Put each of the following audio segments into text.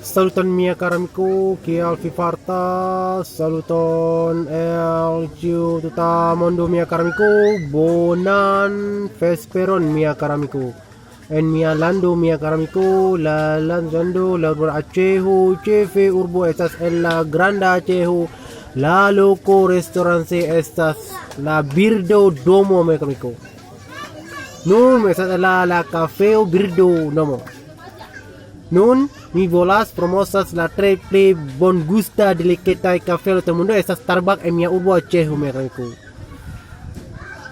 Saluton mia karamiku, kial vivarta, saluton el ciuj tuta Mondo mia karamiku, bonan vesperon mia karamiku. En mia lando mia karamiku, la Lando acxeho, cxefurbo estas en la granda acxeho, la loko Restaurante estas la birdo domo mia karamiku. Nun estas la kafeo birdo domo. Nun mi volas promosas la tre plej bongusta delicataj kafeo del mundo estas Starbucks en mia urbo acxeho mia karamiku.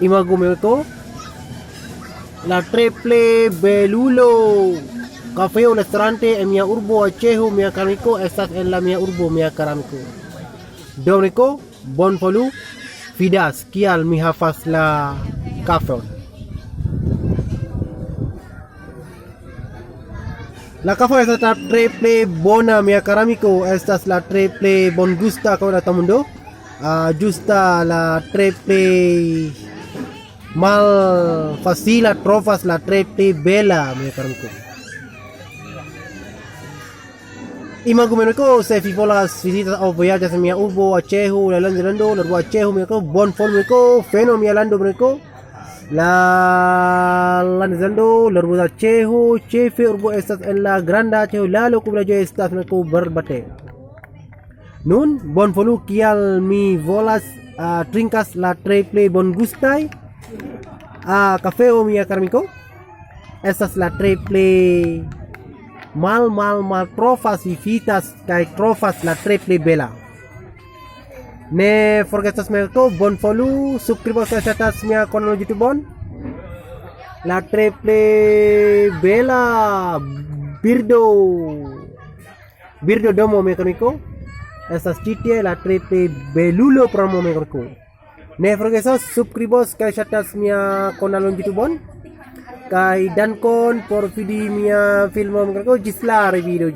Imagu mia karamiku, la tre plej belulo kafeo restaurante en mia urbo acxeho mia karamiku estas en la mia urbo mia karamiku. Do karamiku, bonvolu vidas kial mi havas la kafeon. La kafeo estas la tre plej bona mia karamiku, estas la tre plej bongusta kafeo del mundo. Justa la tre plej mal facila trovas la tre plej bela mia karamiku. Imagu mia karamiku, se vi volas vizitas aŭ voyagxas en mia urbo acxeho, la Lando urbo acxeho mia karamiku, bonvolu mia karamiku, feno mia lando mia karamiku. La Lando urbo acxeho, cxefurbo estas en la granda acxeho, la loko villagxo estas en Barbatee. Nun bonvolu kial mi volas trinkas la tre plej bongustaj kafeo mia karamiku. Estas la tre plej mal trovas vizitas kaj trovas la tre plej bela. Ne forgetas mia karamiku, bonvolu subskribos kaj ŝatas mia kanalon YouTube. La tre plej bela birdo domo mia karamiku estas ĉi tie, la tre plej belulo promo mia karamiku. Ne forgesos subskribos kaj ŝatas mia kanalon YouTube. Kaj dankon por vidi mia filmo mia karamiku. Ĝis la revido.